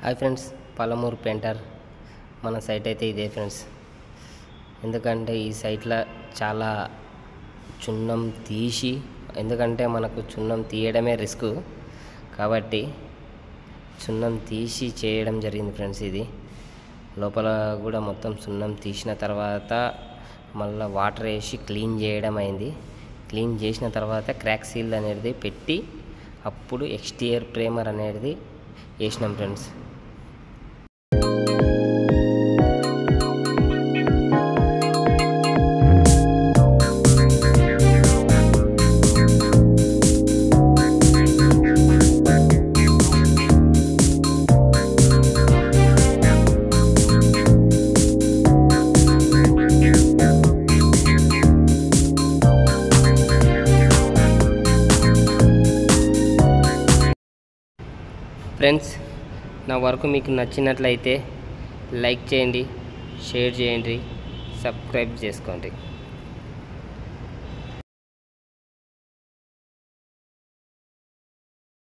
Hi friends, Palamuru painter మన site అయితే ఇదే ఫ్రెండ్స్. ఎందుకంటే ఈ సైట్లో చాలా చున్నం తీసి, ఎందుకంటే మనకు చున్నం తీయడమే రిస్క్ కాబట్టి చున్నం తీసి చేయడం జరిగింది ఫ్రెండ్స్. ఇది లోపల కూడా మొత్తం చున్నం తీసిన తర్వాత మళ్ళీ వాటర్ వేసి క్లీన్ చేయడం అయింది. క్లీన్ చేసిన తర్వాత క్రాక్ సీల్ అనేది పెట్టి అప్పుడు ఎక్స్టీరియర్ ప్రైమర్ అనేది వేసినాం ఫ్రెండ్స్. ఫ్రెండ్స్, నా వర్క్ మీకు నచ్చినట్లయితే లైక్ చేయండి, షేర్ చేయండి, సబ్స్క్రైబ్ చేసుకోండి.